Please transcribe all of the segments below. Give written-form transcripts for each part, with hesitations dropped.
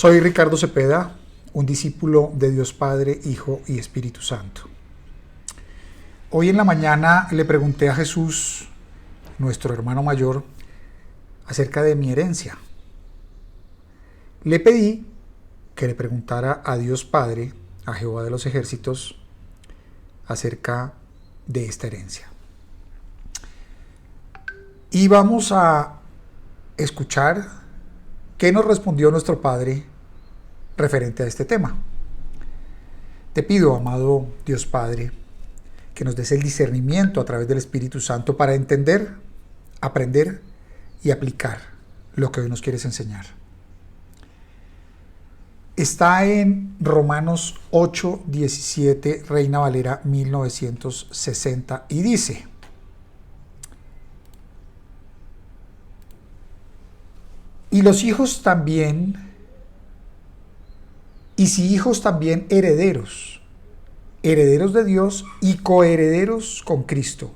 Soy Ricardo Cepeda, un discípulo de Dios Padre, Hijo y Espíritu Santo. Hoy en la mañana le pregunté a Jesús, nuestro hermano mayor, acerca de mi herencia. Le pedí que le preguntara a Dios Padre, a Jehová de los ejércitos, acerca de esta herencia. Y vamos a escuchar qué nos respondió nuestro Padre referente a este tema. Te pido, amado Dios Padre, que nos des el discernimiento a través del Espíritu Santo para entender, aprender y aplicar lo que hoy nos quieres enseñar. Está en Romanos 8:17, Reina Valera 1960, y dice: y los hijos también, y si hijos también herederos, herederos de Dios y coherederos con Cristo,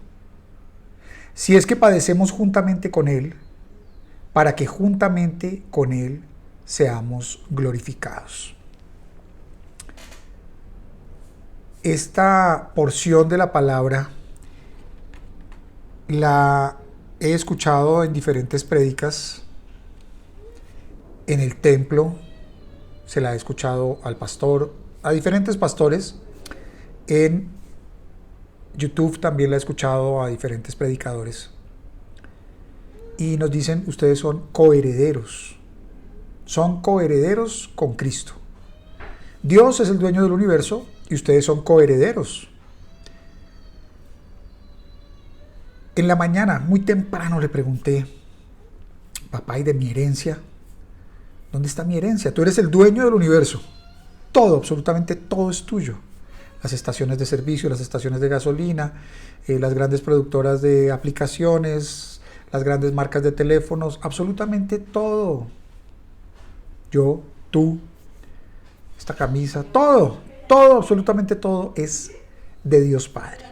si es que padecemos juntamente con Él, para que juntamente con Él seamos glorificados. Esta porción de la palabra la he escuchado en diferentes prédicas. En el templo se la he escuchado al pastor, a diferentes pastores. En YouTube también la he escuchado a diferentes predicadores. Y nos dicen, ustedes son coherederos. Son coherederos con Cristo. Dios es el dueño del universo y ustedes son coherederos. En la mañana, muy temprano, le pregunté: papá, ¿y de mi herencia? ¿Dónde está mi herencia? Tú eres el dueño del universo. Todo, absolutamente todo es tuyo. Las estaciones de servicio, las estaciones de gasolina, las grandes productoras de aplicaciones, las grandes marcas de teléfonos, absolutamente todo. Yo, tú, esta camisa, todo, absolutamente todo es de Dios Padre.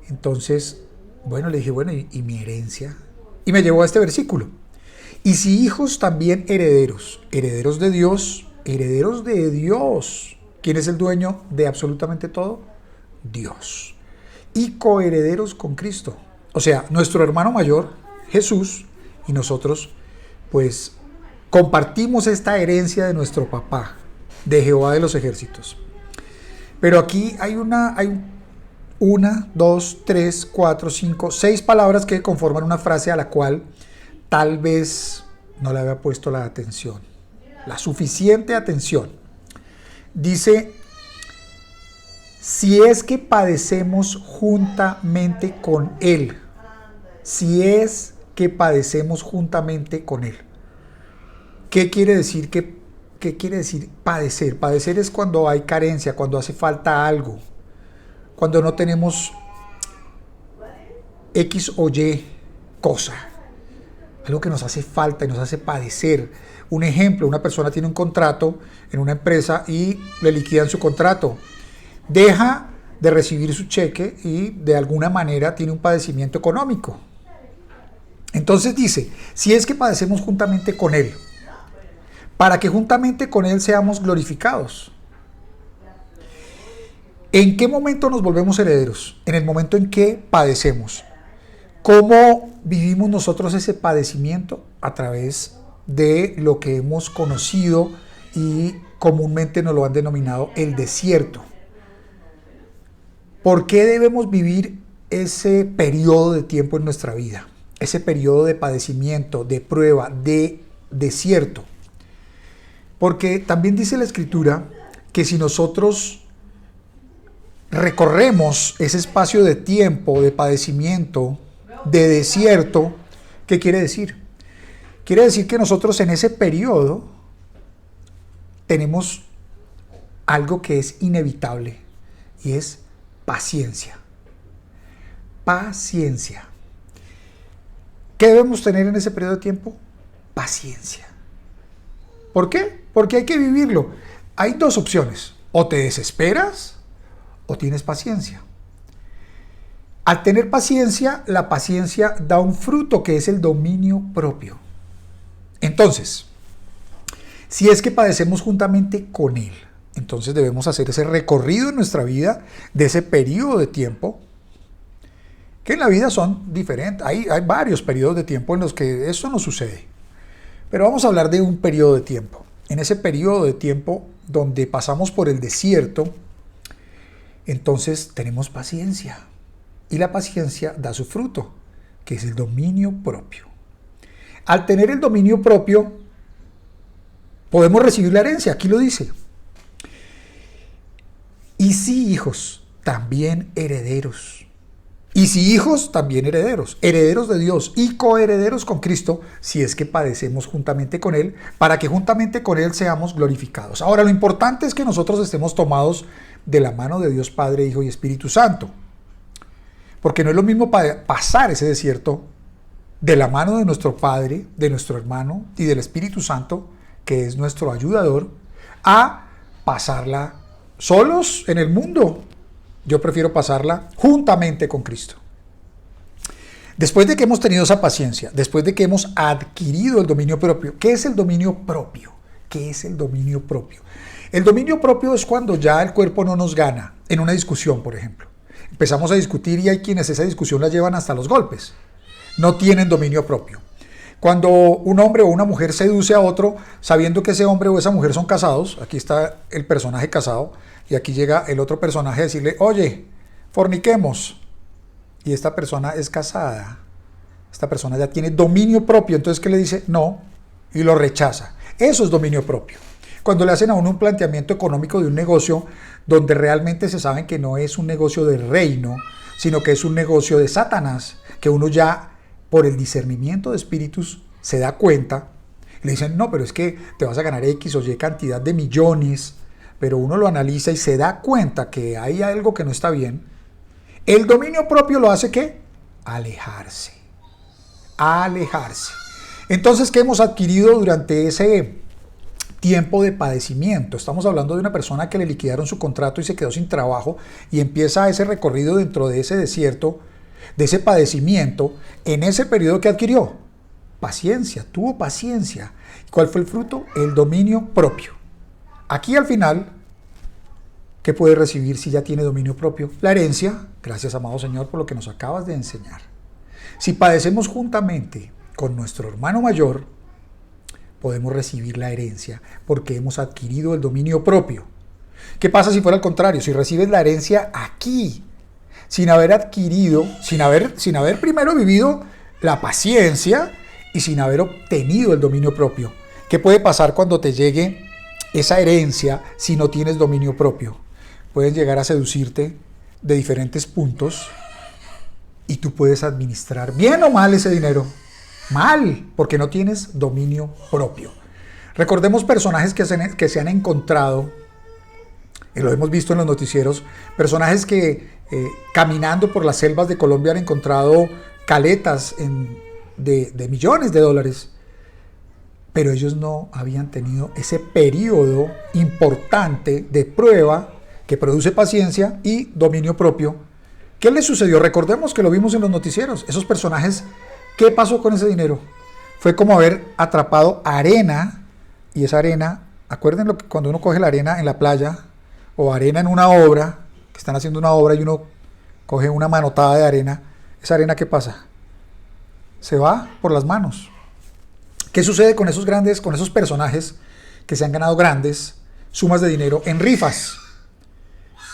Entonces, bueno, le dije, bueno, ¿y mi herencia? Y me llevó a este versículo. Y si hijos también herederos, herederos de Dios, herederos de Dios. ¿Quién es el dueño de absolutamente todo? Dios. Y coherederos con Cristo. O sea, nuestro hermano mayor, Jesús, y nosotros, pues, compartimos esta herencia de nuestro papá, de Jehová de los ejércitos. Pero aquí hay una, dos, tres, cuatro, cinco, seis palabras que conforman una frase a la cual tal vez no le había puesto la atención, la suficiente atención. Dice: si es que padecemos juntamente con Él. Si es que padecemos juntamente con Él. ¿Qué quiere decir? ¿Qué quiere decir padecer? Padecer es cuando hay carencia, cuando hace falta algo, cuando no tenemos X o Y cosa. Algo que nos hace falta y nos hace padecer. Un ejemplo, una persona tiene un contrato en una empresa y le liquidan su contrato. Deja de recibir su cheque y de alguna manera tiene un padecimiento económico. Entonces dice: si es que padecemos juntamente con Él, para que juntamente con Él seamos glorificados. ¿En qué momento nos volvemos herederos? En el momento en que padecemos. ¿Cómo vivimos nosotros ese padecimiento? A través de lo que hemos conocido y comúnmente nos lo han denominado el desierto. ¿Por qué debemos vivir ese periodo de tiempo en nuestra vida? Ese periodo de padecimiento, de prueba, de desierto. Porque también dice la Escritura que si nosotros recorremos ese espacio de tiempo, de padecimiento, de desierto, ¿qué quiere decir? Quiere decir que nosotros en ese periodo tenemos algo que es inevitable y es paciencia. Paciencia. ¿Qué debemos tener en ese periodo de tiempo? Paciencia. ¿Por qué? Porque hay que vivirlo. Hay dos opciones: o te desesperas o tienes paciencia. Al tener paciencia, la paciencia da un fruto que es el dominio propio. Entonces, si es que padecemos juntamente con Él. Entonces debemos hacer ese recorrido en nuestra vida de ese periodo de tiempo, que en la vida son diferentes. Hay varios periodos de tiempo en los que eso no sucede. Pero vamos a hablar de un periodo de tiempo. En ese periodo de tiempo donde pasamos por el desierto, entonces tenemos paciencia. Y la paciencia da su fruto, que es el dominio propio. Al tener el dominio propio, podemos recibir la herencia. Aquí lo dice. Y si hijos, también herederos. Y si hijos, también herederos. Herederos de Dios y coherederos con Cristo, si es que padecemos juntamente con Él, para que juntamente con Él seamos glorificados. Ahora, lo importante es que nosotros estemos tomados de la mano de Dios Padre, Hijo y Espíritu Santo. Porque no es lo mismo pasar ese desierto de la mano de nuestro Padre, de nuestro hermano y del Espíritu Santo, que es nuestro ayudador, a pasarla solos en el mundo. Yo prefiero pasarla juntamente con Cristo. Después de que hemos tenido esa paciencia, después de que hemos adquirido el dominio propio, ¿qué es el dominio propio? ¿Qué es el dominio propio? El dominio propio es cuando ya el cuerpo no nos gana en una discusión, por ejemplo. Empezamos a discutir y hay quienes esa discusión la llevan hasta los golpes. No tienen dominio propio. Cuando un hombre o una mujer seduce a otro sabiendo que ese hombre o esa mujer son casados, aquí está el personaje casado y aquí llega el otro personaje a decirle, oye, forniquemos. Y esta persona es casada. Esta persona ya tiene dominio propio. Entonces, ¿qué le dice? No. Y lo rechaza. Eso es dominio propio. Cuando le hacen a uno un planteamiento económico de un negocio donde realmente se saben que no es un negocio del reino, sino que es un negocio de Satanás, que uno ya por el discernimiento de espíritus se da cuenta, le dicen, no, pero es que te vas a ganar X o Y cantidad de millones, pero uno lo analiza y se da cuenta que hay algo que no está bien. El dominio propio lo hace ¿qué? Alejarse. Alejarse. Entonces, ¿qué hemos adquirido durante ese tiempo de padecimiento? Estamos hablando de una persona que le liquidaron su contrato y se quedó sin trabajo y empieza ese recorrido dentro de ese desierto, de ese padecimiento, en ese periodo que adquirió. Paciencia, tuvo paciencia. ¿Cuál fue el fruto? El dominio propio. Aquí al final, ¿qué puede recibir si ya tiene dominio propio? La herencia. Gracias, amado Señor, por lo que nos acabas de enseñar. Si padecemos juntamente con nuestro hermano mayor, podemos recibir la herencia porque hemos adquirido el dominio propio. ¿Qué pasa si fuera al contrario? Si recibes la herencia aquí, sin haber adquirido, sin haber primero vivido la paciencia y sin haber obtenido el dominio propio. ¿Qué puede pasar cuando te llegue esa herencia si no tienes dominio propio? Pueden llegar a seducirte de diferentes puntos y tú puedes administrar bien o mal ese dinero. Mal, porque no tienes dominio propio. Recordemos personajes que se han encontrado, y lo hemos visto en los noticieros, personajes que caminando por las selvas de Colombia han encontrado caletas de millones de dólares, pero ellos no habían tenido ese periodo importante de prueba que produce paciencia y dominio propio. ¿Qué les sucedió? Recordemos que lo vimos en los noticieros. Esos personajes, ¿qué pasó con ese dinero? Fue como haber atrapado arena, y esa arena, acuérdense que cuando uno coge la arena en la playa, o arena en una obra, que están haciendo una obra y uno coge una manotada de arena, esa arena ¿qué pasa? Se va por las manos. ¿Qué sucede con esos personajes que se han ganado grandes sumas de dinero en rifas?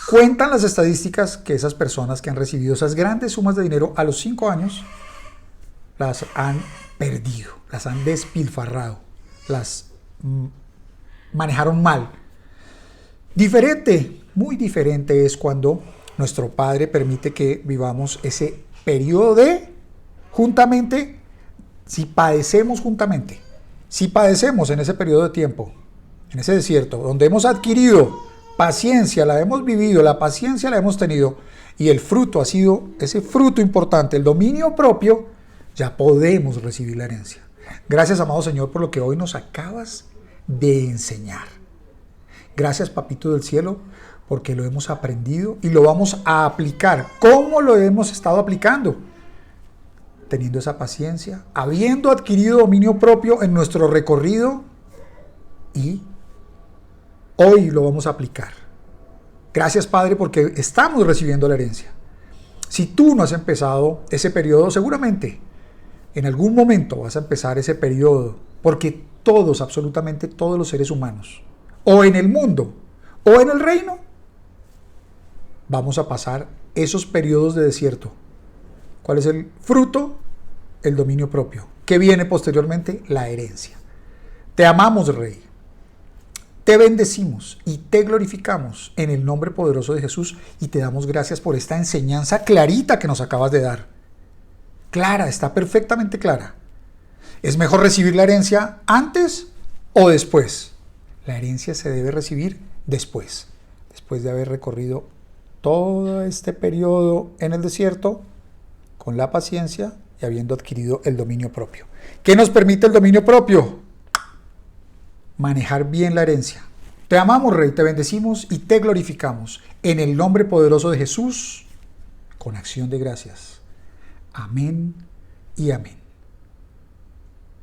Cuentan las estadísticas que esas personas que han recibido esas grandes sumas de dinero a los 5 años las han perdido, las han despilfarrado, las manejaron mal. Diferente, muy diferente es cuando nuestro Padre permite que vivamos ese periodo de juntamente, si padecemos juntamente, si padecemos en ese periodo de tiempo, en ese desierto, donde hemos adquirido paciencia, la hemos vivido, la paciencia la hemos tenido y el fruto ha sido ese fruto importante, el dominio propio, ya podemos recibir la herencia. Gracias, amado Señor, por lo que hoy nos acabas de enseñar. Gracias, Papito del Cielo, porque lo hemos aprendido y lo vamos a aplicar. ¿Cómo lo hemos estado aplicando? Teniendo esa paciencia, habiendo adquirido dominio propio en nuestro recorrido y hoy lo vamos a aplicar. Gracias, Padre, porque estamos recibiendo la herencia. Si tú no has empezado ese periodo, seguramente en algún momento vas a empezar ese periodo, porque todos, absolutamente todos los seres humanos, o en el mundo, o en el reino, vamos a pasar esos periodos de desierto. ¿Cuál es el fruto? El dominio propio. ¿Qué viene posteriormente? La herencia. Te amamos, Rey. Te bendecimos y te glorificamos en el nombre poderoso de Jesús y te damos gracias por esta enseñanza clarita que nos acabas de dar. Clara, está perfectamente clara. ¿Es mejor recibir la herencia antes o después? La herencia se debe recibir después de haber recorrido todo este periodo en el desierto con la paciencia y habiendo adquirido el dominio propio. ¿Qué nos permite el dominio propio? Manejar bien la herencia. Te amamos, Rey, te bendecimos y te glorificamos en el nombre poderoso de Jesús con acción de gracias. Amén y amén.